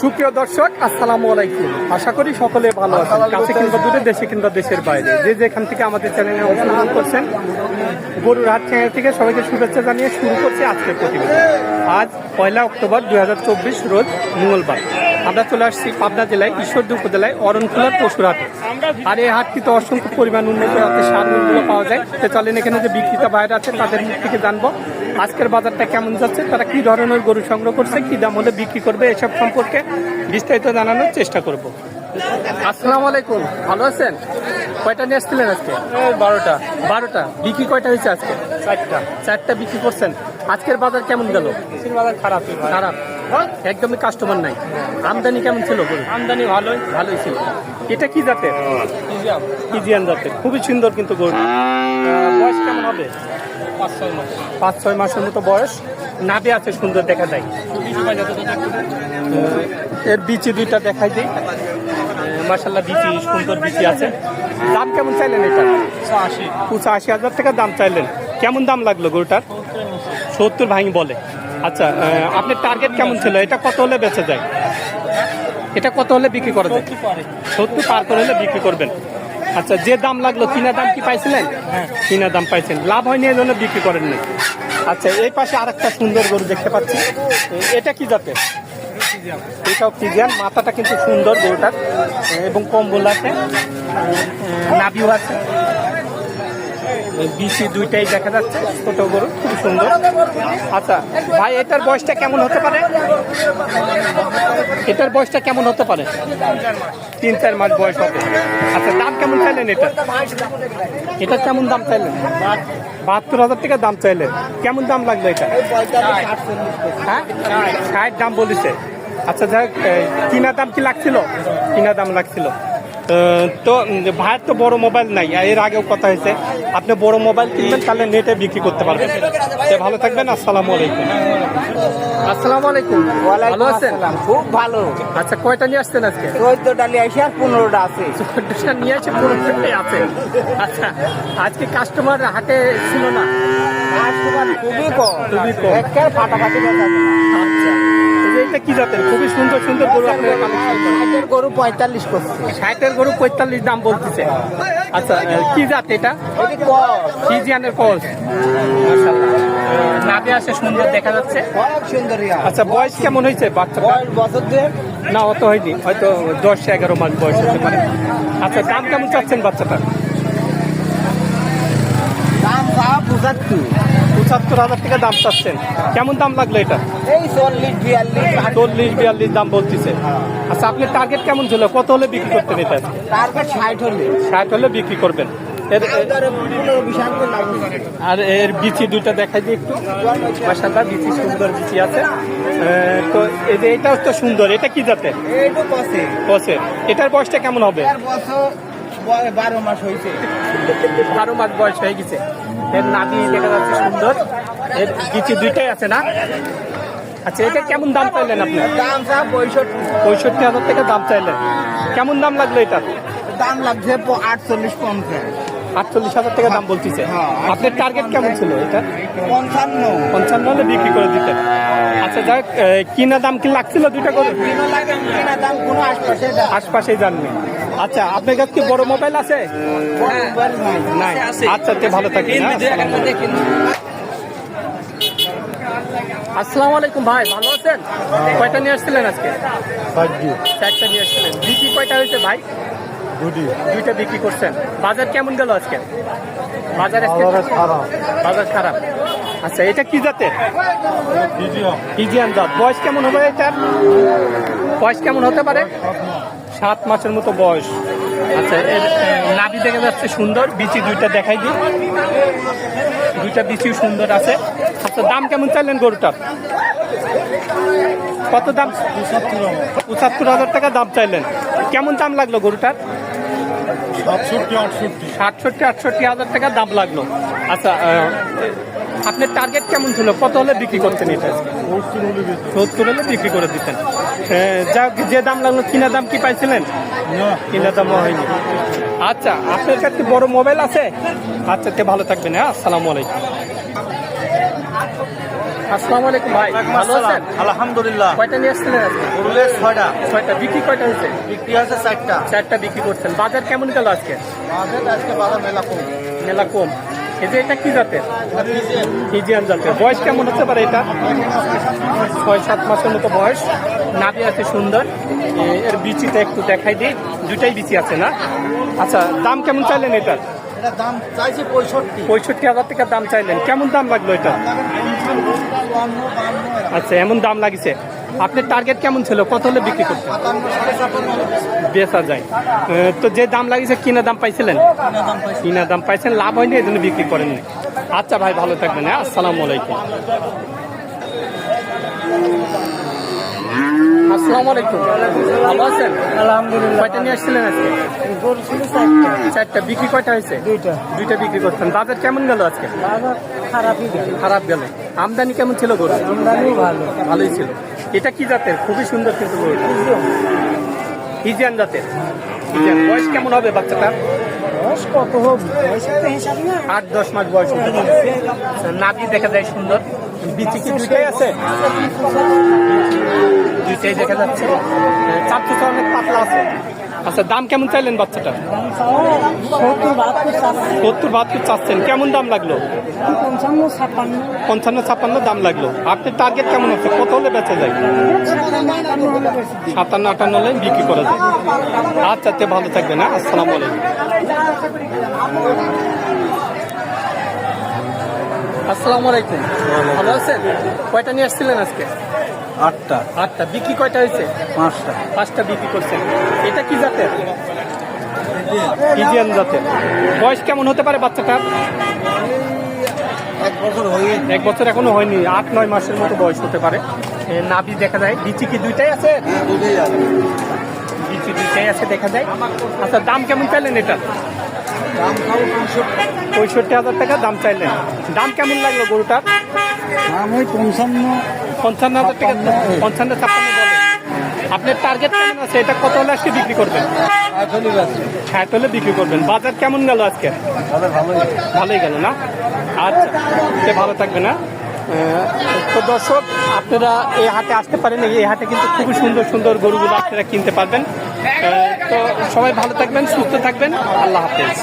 সুপ্রিয় দর্শক, আসসালামু আলাইকুম। আশা করি সকলে ভালো আছেন, কাছে কিংবা দূরে, দেশে কিংবা দেশের বাইরে, যে যেখান থেকে আমাদের চ্যানেলে অংশগ্রহণ করছেন। গরুর হাট চ্যানেল থেকে সবাইকে শুভেচ্ছা জানিয়ে শুরু করছি আজকের প্রতিবেদন। আজ 1 অক্টোবর 2024 রোজ মঙ্গলবার। আমরা চলে আসছি পাবনা জেলায় ঈশ্বরদী উপজেলায় অরণখোলার পশুর হাটে। আর এই হাটটিতে অসংখ্য পরিমাণ উন্নত জাতের সারগুলো পাওয়া যায়। তো চলেন এখানে যে বিক্রেতা বাইরে আছে তাদের মুখ থেকে জানবো আজকের বাজারটা কেমন যাচ্ছে, তারা কি ধরনের গরু সংগ্রহ করছে, কি দাম হলে বিক্রি করবে, এসব সম্পর্কে বিস্তারিত জানানোর চেষ্টা করব। আসসালামু আলাইকুম, ভালো আছেন? কয়টা নিয়ে আসছিলেন আজকে? 12টা। বিক্রি কয়টা হয়েছে আজকে? 4টা বিক্রি করছেন। আজকের বাজার কেমন গেল? বাজার খারাপ। একদমই কাস্টমার নাই। আমদানি কেমন ছিল? আমদানি ভালোই ছিল। এটা কি জাতের? ফ্রিজিয়ান জাতের, খুবই সুন্দর কিন্তু গরু। বয়স কেমন হবে? 5-6 মাসের মতো বয়স। নাভি আছে, সুন্দর দেখা যায়। এর বিচি দুইটা দেখাই দিই। মাশাআল্লাহ, বিচি সুন্দর বিচি আছে। দাম কেমন চাইলেন এটা? 85,000 টাকা দাম চাইলেন। কেমন দাম লাগলো গরুটার? 70 ভাঙি বলে। আচ্ছা, আপনার টার্গেট কেমন ছিল? এটা কত হলে বেচে যায়? এটা কত হলে বিক্রি করা যায়? 70 পার করে হলে বিক্রি করবেন। আচ্ছা, যে দাম লাগলো কিনা দাম কি পাইছিলেন? কিনা দাম পাইছেন, লাভ হয়নি এই জন্য বিক্রি করেননি। আচ্ছা, এই পাশে আরেকটা সুন্দর গরু দেখতে পাচ্ছি। এটা কি জাতের? এটাও ফ্রিজিয়ান। মাথাটা কিন্তু সুন্দর গরুটার এবং কম্বল আছে, নাভিও আছে, বিচি দুইটাই দেখা যাচ্ছে। ছোট গরু, খুব সুন্দর। আচ্ছা ভাই, এটার বয়সটা কেমন হতে পারে? 3-4 মাস বয়স হবে। আচ্ছা, দাম কেমন চাইলেন এটা কেমন দাম চাইলেন? 72,000 টাকা দাম চাইলেন। কেমন দাম লাগলো এটা? হ্যাঁ, 60 দাম বলেছে। আচ্ছা, যাই হোক, কিনা দাম কি লাগছিল? কিনা দাম লাগছিল। তো ভাইয়ের তো বড় মোবাইল নাই, এর আগেও কথা হয়েছে। আপনি বড় মোবাইল কিনবেন, তাহলে নেটে বিক্রি করতে পারবেন। ভালো থাকবেন। আসসালামু আলাইকুম। আসসালামু আলাইকুম, ভালো আছেন? খুব ভালো। আচ্ছা, কয়টা নিয়ে আসছেন আজকে? 14টা নিয়ে আসি আর 15টা আছে। 14টা নিয়ে আসে, 15টাই আছে। আচ্ছা, আজকে কাস্টমার হাটে ছিল না? খুবই কম। ফাটাফাটি। আচ্ছা, এটা কি জাতের? খুবই সুন্দর সুন্দর গরু আপনারা কালেকশন করেন। গরু 45 করছে। 60-এর গরু 45 দাম বলতেছে। আচ্ছা, কি জাত এটা? ফ্রিজিয়ানের ক্রস। মাশাআল্লাহ, নাভি আছে, সুন্দর দেখা যাচ্ছে। অনেক সুন্দর। আচ্ছা, বয়স কেমন হয়েছে বাচ্চা? বছর দেড় না, অত হয়নি, হয়তো 10-11 মাস বয়স হতে পারে। আচ্ছা, দাম কেমন চাচ্ছেন বাচ্চাটা? দাম 75,000 টাকা দাম চাচ্ছেন। কেমন দাম লাগলো এটা? এই 40-42 দাম বলতেছে। আচ্ছা, আপনার টার্গেট কেমন ছিল? কত হলে বিক্রি করতেন এটা? টার্গেট 60 হলে বিক্রি করবেন। আর এর বিচি দুইটা দেখাই দিই একটু। মাশাআল্লাহ, বিচি সুন্দর বিচি আছে। তো এই যে এটাও তো সুন্দর। এটা কি জাতের? কসের। এটার বয়সটা কেমন হবে? 12 মাস হয়েছে। 12 মাস বয়স হয়ে গেছে। এর নাভি দেখা যাচ্ছে সুন্দর। এর বিচি দুইটাই আছে না? আচ্ছা, এটা কেমন দাম চাইলেন আপনি? দাম 65,000 টাকা দাম চাইলেন। কেমন দাম লাগলো এটা? দাম লাগছে 48-50। 48,000 টাকা দাম বলতেছে। আপনার টার্গেট কেমন ছিল এটা? 55 হলে বিক্রি করে দিতেন। আচ্ছা, যাই হোক, কিনা দাম কি লাগছিল দুইটা করে? আশপাশেই জানবেন। আচ্ছা, আপনার কাছে কি বড় মোবাইল আছে? নাই। আচ্ছা, ভালো থাকেন। আসসালামু আলাইকুম ভাই, ভালো আছেন? কয়টা নিয়ে আসছিলেন আজকে? 4টা নিয়ে আসছিলেন। বিক্রি কয়টা হয়েছে ভাই? 2টা বিক্রি করছেন। বাজার কেমন গেল আজকে? বাজার খারাপ। আচ্ছা, এটা কি জাতের? ফ্রিজিয়ান জাত। বয়স কেমন হবে এটার? বয়স কেমন হতে পারে? 7 মাসের মতো বয়স। আচ্ছা, এর নাভি দেখা যাচ্ছে সুন্দর। বিচি দুইটা দেখাই দিই। দুইটা বিচিও সুন্দর আছে। আচ্ছা, দাম কেমন চাইলেন গরুটার? কত দাম? 75,000 টাকা দাম চাইলেন। কেমন দাম লাগলো গরুটার? 67-68,000 টাকা দাম লাগলো। আচ্ছা, আপনার টার্গেট কেমন ছিল? কত হলে বিক্রি করতেন এটা? 70 হলে বিক্রি করে দিতেন। যে দাম লাগলো, কিনা দাম কি পাইছিলেন? কিনা দামও হয়নি। আচ্ছা, আপনার কাছে বড় মোবাইল আছে? আচ্ছা, ভালো থাকবেন। হ্যাঁ, আসসালামু আলাইকুম। আসসালামু আলাইকুম ভাই, ভালো আছেন? আলহামদুলিল্লাহ। কয়টা নিয়ে আসছিলেন আজকে? গরুলে 6টা, ছয়টা। বিক্রি কয়টা হয়েছে? বিক্রি হয়েছে 4টা। চারটা বিক্রি করছেন। বাজার কেমন গেল আজকে? আজকে বাজার মেলা কম। মেলা কম। এই যে এটা কি জাতের? ফিজিয়ান জাতের। বয়স কেমন হতে পারে এটা? 6-7 মাসের মতো বয়স। নাভি আছে সুন্দর। এর বিচিটা একটু দেখাই দিই। দুটাই বিচি আছে না? আচ্ছা, দাম কেমন চাইলেন এটার? এটা দাম চাইছে 65। 65,000 টাকা দাম চাইলেন। কেমন দাম লাগলো এটা? আচ্ছা, এমন দাম লাগিছে। আপনার টার্গেট কেমন ছিল? কত হলে বিক্রি করতে 57, বেচা যায়? তো যে দাম লাগিছে কিনা দাম পাইছিলেন? কিনা দাম পাইছেন, লাভ হয়নি, এই জন্য বিক্রি করেননি। আচ্ছা ভাই, ভালো থাকবেন। হ্যাঁ, আসসালামু আলাইকুম। আসসালামু আলাইকুম, ভালো আছেন? আলহামদুলিল্লাহ। কয়টা নিয়ে আসছিলেন আজকে? গরু ছিল 4টা। চারটা। বিক্রি কয়টা হয়েছে? 2টা। দুইটা বিক্রি করছেন। বাজার কেমন গেল আজকে? বাজার খারাপই গেল। খারাপ গেল। আমদানি কেমন ছিল গরু? আমদানিও ভালো। ভালোই ছিল। এটা কি জাতের? খুবই সুন্দর কিন্তু গরু। ফিজিয়ান জাতের। ফিজিয়ান। বয়স কেমন হবে বাচ্চাটার? বয়স কত হবে? বয়সের তো হিসাব না। 8-10 মাস বয়স হতে পারে। নাভি দেখা যায় সুন্দর। বিচি কি দুইটাই আছে? দুইটাই দেখা যাচ্ছে। চাপটা অনেক পাতলা আছে। আচ্ছা, দাম কেমন চাইলেন বাচ্চাটা? 70-72 চাচ্ছেন। কেমন দাম লাগলো? 55-56 দাম লাগলো। আপনার টার্গেট কেমন আছে? কত হলে বেচা যায়? 57-58 হলে বিক্রি করা যায়। আচ্ছা, তে ভালো থাকবেন। হ্যাঁ, আসসালামু আলাইকুম। আসসালামু আলাইকুম, ভালো আছেন? কয়টা নিয়ে আসছিলেন আজকে? 8টা। 8টা। বিক্রি কয়টা হয়েছে? 5টা। 5টা বিক্রি করছেন। এটা কি জাতের? ফিজিয়ান জাতের। বয়স কেমন হতে পারে বাচ্চাটার? 1 বছর হয়ে 1 বছর এখনো হয়নি। 8-9 মাসের মতো বয়স হতে পারে। নাভি দেখা যায়। বিচি কি দুইটাই আছে? বিচি দুইটাই আছে দেখা যায়। আচ্ছা, দাম কেমন চাইলেন এটা? দাম খাও 65,000 টাকা দাম চাইলেন। দাম কেমন লাগলো গরুটার? দাম ওই 55,000 টাকা। 55-56 বলে। আপনার টার্গেট কেমন আছে? এটা কত হলে আজকে বিক্রি করবেন? 60 হলে বিক্রি করবেন। বাজার কেমন গেল আজকে? ভালোই গেল না? আচ্ছা, সে ভালো থাকবে না? তো দর্শক, আপনারা এই হাটে আসতে পারেন। এই হাটে কিন্তু খুবই সুন্দর সুন্দর গরুগুলো আপনারা কিনতে পারবেন। তো সবাই ভালো থাকবেন, সুস্থ থাকবেন। আল্লাহ হাফেজ।